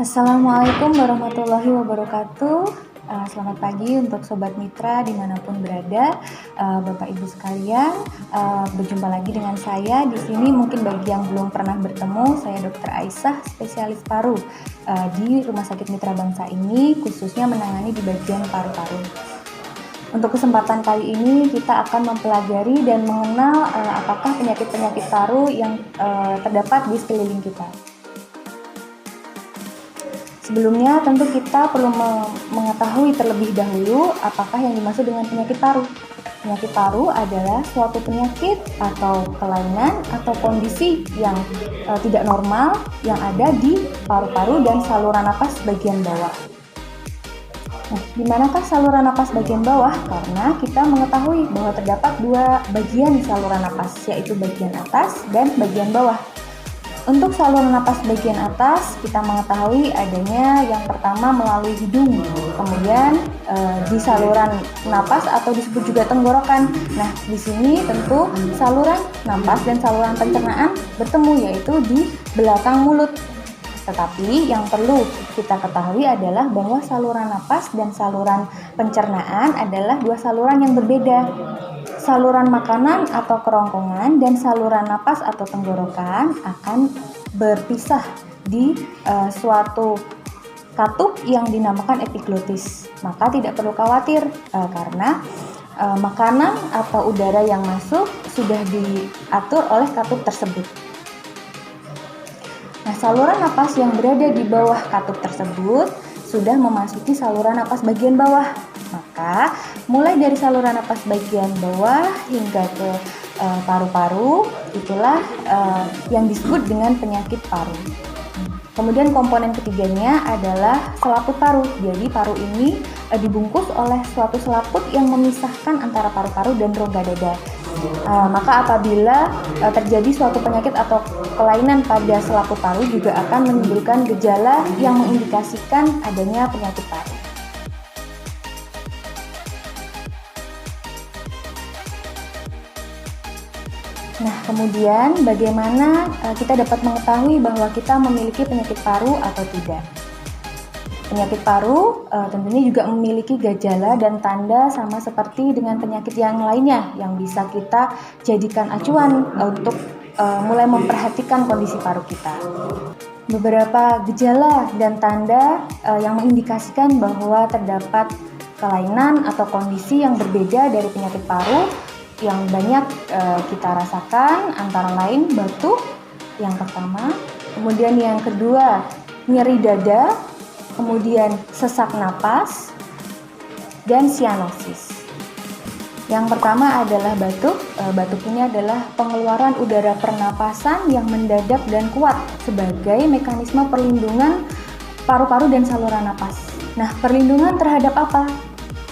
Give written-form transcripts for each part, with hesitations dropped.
Assalamualaikum warahmatullahi wabarakatuh. Selamat pagi untuk Sobat Mitra dimanapun berada, Bapak Ibu sekalian. Berjumpa lagi dengan saya di sini. Mungkin bagi yang belum pernah bertemu, saya Dr. Aisyah, spesialis paru di Rumah Sakit Mitra Bangsa ini, khususnya menangani di bagian paru-paru. Untuk kesempatan kali ini kita akan mempelajari dan mengenal apakah penyakit-penyakit paru yang terdapat di sekeliling kita. Sebelumnya tentu kita perlu mengetahui terlebih dahulu apakah yang dimaksud dengan penyakit paru. Penyakit paru adalah suatu penyakit atau kelainan atau kondisi yang tidak normal yang ada di paru-paru dan saluran napas bagian bawah. Nah, di manakah saluran napas bagian bawah? Karena kita mengetahui bahwa terdapat dua bagian saluran napas, yaitu bagian atas dan bagian bawah. Untuk saluran napas bagian atas, kita mengetahui adanya yang pertama melalui hidung, kemudian di saluran napas atau disebut juga tenggorokan. Nah, di sini tentu saluran napas dan saluran pencernaan bertemu, yaitu di belakang mulut. Tetapi yang perlu kita ketahui adalah bahwa saluran napas dan saluran pencernaan adalah dua saluran yang berbeda. Saluran makanan atau kerongkongan dan saluran napas atau tenggorokan akan berpisah di suatu katup yang dinamakan epiglotis. Maka tidak perlu khawatir karena makanan atau udara yang masuk sudah diatur oleh katup tersebut. Nah, saluran napas yang berada di bawah katup tersebut sudah memasuki saluran napas bagian bawah. Maka mulai dari saluran napas bagian bawah hingga ke paru-paru, itulah yang disebut dengan penyakit paru. Kemudian komponen ketiganya adalah selaput paru. Jadi paru ini dibungkus oleh suatu selaput yang memisahkan antara paru-paru dan rongga dada. Maka apabila terjadi suatu penyakit atau kelainan pada selaput paru juga akan menimbulkan gejala yang mengindikasikan adanya penyakit paru. Nah, kemudian bagaimana kita dapat mengetahui bahwa kita memiliki penyakit paru atau tidak? Penyakit paru tentunya juga memiliki gejala dan tanda sama seperti dengan penyakit yang lainnya yang bisa kita jadikan acuan untuk mulai memperhatikan kondisi paru kita. Beberapa gejala dan tanda yang mengindikasikan bahwa terdapat kelainan atau kondisi yang berbeda dari penyakit paru yang banyak kita rasakan antara lain batuk yang pertama, kemudian yang kedua nyeri dada, kemudian sesak napas, dan sianosis. Yang pertama adalah batuk. Batuk ini adalah pengeluaran udara pernapasan yang mendadak dan kuat sebagai mekanisme perlindungan paru-paru dan saluran napas. Nah, perlindungan terhadap apa?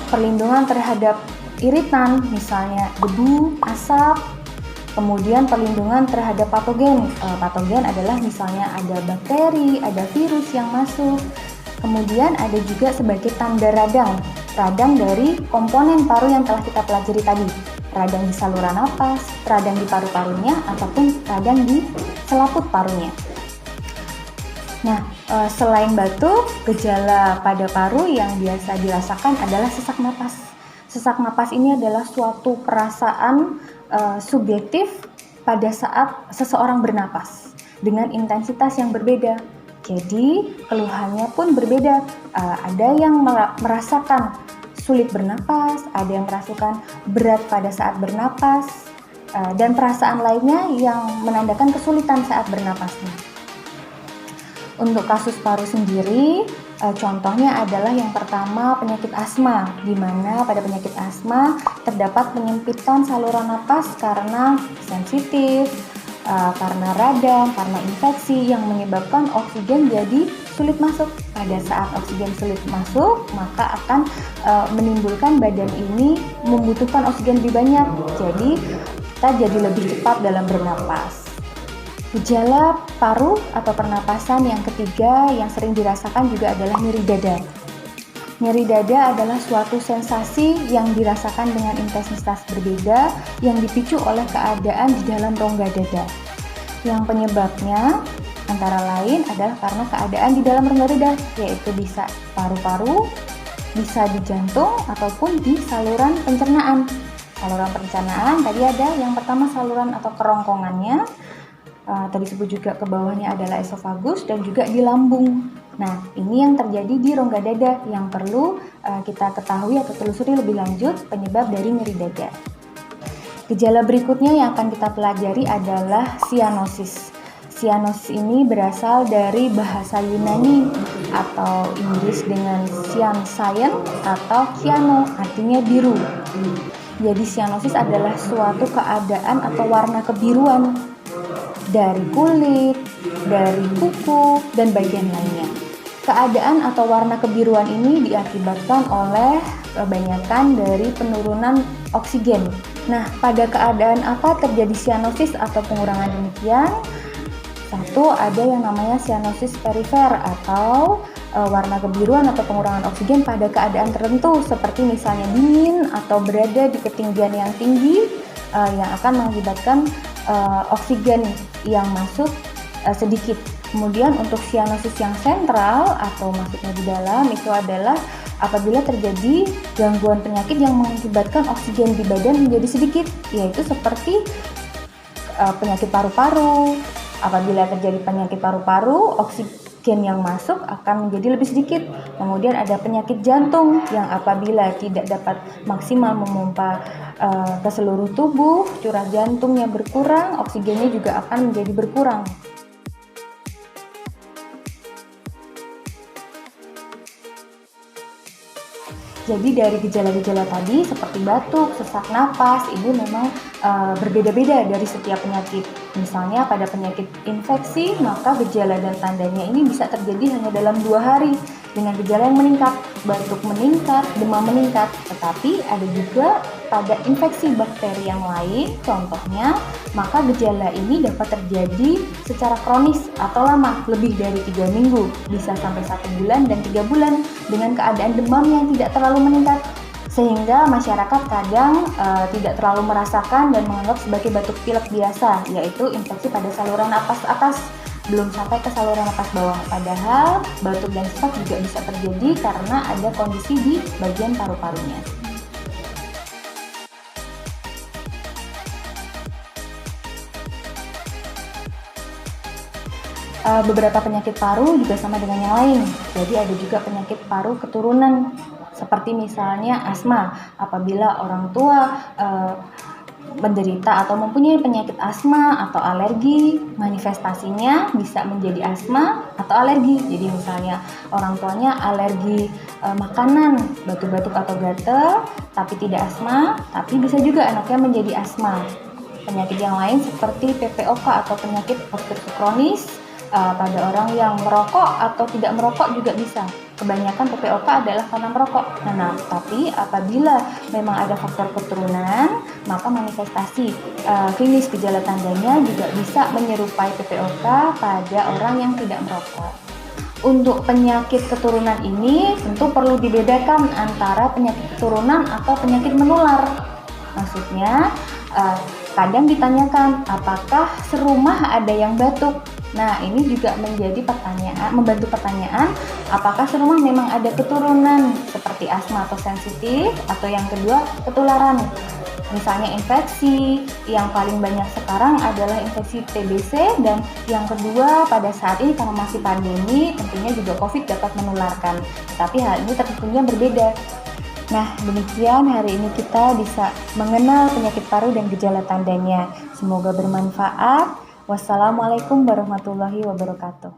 Perlindungan terhadap iritan, misalnya debu, asap, kemudian perlindungan terhadap patogen. Patogen adalah misalnya ada bakteri, ada virus yang masuk. Kemudian ada juga sebagai tanda radang dari komponen paru yang telah kita pelajari tadi. Radang di saluran napas, radang di paru-parunya, ataupun radang di selaput parunya. Nah, selain batuk, gejala pada paru yang biasa dirasakan adalah sesak napas. Sesak napas ini adalah suatu perasaan subjektif pada saat seseorang bernapas dengan intensitas yang berbeda. Jadi keluhannya pun berbeda. Ada yang merasakan sulit bernapas, ada yang merasakan berat pada saat bernapas, dan perasaan lainnya yang menandakan kesulitan saat bernapasnya. Untuk kasus paru sendiri, contohnya adalah yang pertama penyakit asma, di mana pada penyakit asma terdapat penyempitan saluran napas karena sensitif, karena radang, karena infeksi yang menyebabkan oksigen jadi sulit masuk. Pada saat oksigen sulit masuk, maka akan menimbulkan badan ini membutuhkan oksigen lebih banyak. Jadi kita jadi lebih cepat dalam bernapas. Gejala paru atau pernapasan yang ketiga yang sering dirasakan juga adalah nyeri dada. Nyeri dada adalah suatu sensasi yang dirasakan dengan intensitas berbeda yang dipicu oleh keadaan di dalam rongga dada. Yang penyebabnya antara lain adalah karena keadaan di dalam rongga dada, yaitu bisa paru-paru, bisa di jantung, ataupun di saluran pencernaan. Saluran pencernaan tadi ada yang pertama saluran atau kerongkongannya, tadi disebut juga ke bawahnya adalah esofagus dan juga di lambung. Nah, ini yang terjadi di rongga dada yang perlu kita ketahui atau telusuri lebih lanjut penyebab dari nyeri dada. Gejala berikutnya yang akan kita pelajari adalah cyanosis. Cyanosis ini berasal dari bahasa Yunani atau Inggris dengan cyan atau cyano, artinya biru. Jadi cyanosis adalah suatu keadaan atau warna kebiruan dari kulit, dari kuku, dan bagian lainnya. Keadaan atau warna kebiruan ini diakibatkan oleh kebanyakan dari penurunan oksigen. Nah, pada keadaan apa terjadi cyanosis atau pengurangan demikian? Satu, ada yang namanya cyanosis perifer atau warna kebiruan atau pengurangan oksigen pada keadaan tertentu seperti misalnya dingin atau berada di ketinggian yang tinggi yang akan mengakibatkan oksigen yang masuk sedikit. Kemudian untuk cyanosis yang sentral atau masuknya di dalam itu adalah apabila terjadi gangguan penyakit yang mengakibatkan oksigen di badan menjadi sedikit, yaitu seperti penyakit paru-paru. Apabila terjadi penyakit paru-paru, oksigen yang masuk akan menjadi lebih sedikit. Kemudian ada penyakit jantung yang apabila tidak dapat maksimal memompa ke seluruh tubuh, curah jantungnya berkurang, oksigennya juga akan menjadi berkurang. Jadi dari gejala-gejala tadi seperti batuk, sesak napas, ini memang berbeda-beda dari setiap penyakit. Misalnya pada penyakit infeksi, maka gejala dan tandanya ini bisa terjadi hanya dalam 2 hari dengan gejala yang meningkat, batuk meningkat, demam meningkat. Tetapi ada juga pada infeksi bakteri yang lain, contohnya, maka gejala ini dapat terjadi secara kronis atau lama, lebih dari 3 minggu, bisa sampai 1 bulan dan 3 bulan dengan keadaan demam yang tidak terlalu meningkat, sehingga masyarakat kadang tidak terlalu merasakan dan menganggap sebagai batuk pilek biasa, yaitu infeksi pada saluran napas atas, belum sampai ke saluran napas bawah. Padahal batuk dan sesak juga bisa terjadi karena ada kondisi di bagian paru-parunya. Beberapa penyakit paru juga sama dengan yang lain. Jadi ada juga penyakit paru keturunan seperti misalnya asma. Apabila orang tua menderita atau mempunyai penyakit asma atau alergi, manifestasinya bisa menjadi asma atau alergi. Jadi misalnya orang tuanya alergi makanan, batuk-batuk atau gatal, tapi tidak asma, tapi bisa juga anaknya menjadi asma. Penyakit yang lain seperti PPOK atau penyakit obstruktif kronis pada orang yang merokok atau tidak merokok juga bisa. Kebanyakan PPOK adalah karena merokok. Nah, tapi apabila memang ada faktor keturunan, maka manifestasi klinis gejala tandanya juga bisa menyerupai PPOK pada orang yang tidak merokok. Untuk penyakit keturunan ini tentu perlu dibedakan antara penyakit keturunan atau penyakit menular. Maksudnya kadang ditanyakan apakah serumah ada yang batuk. Nah, ini juga membantu pertanyaan apakah serumah memang ada keturunan seperti asma atau sensitif, atau yang kedua ketularan. Misalnya infeksi, yang paling banyak sekarang adalah infeksi TBC, dan yang kedua pada saat ini karena masih pandemi tentunya juga COVID dapat menularkan. Tapi hal ini tentunya berbeda. Nah, demikian hari ini kita bisa mengenal penyakit paru dan gejala tandanya. Semoga bermanfaat. Wassalamualaikum warahmatullahi wabarakatuh.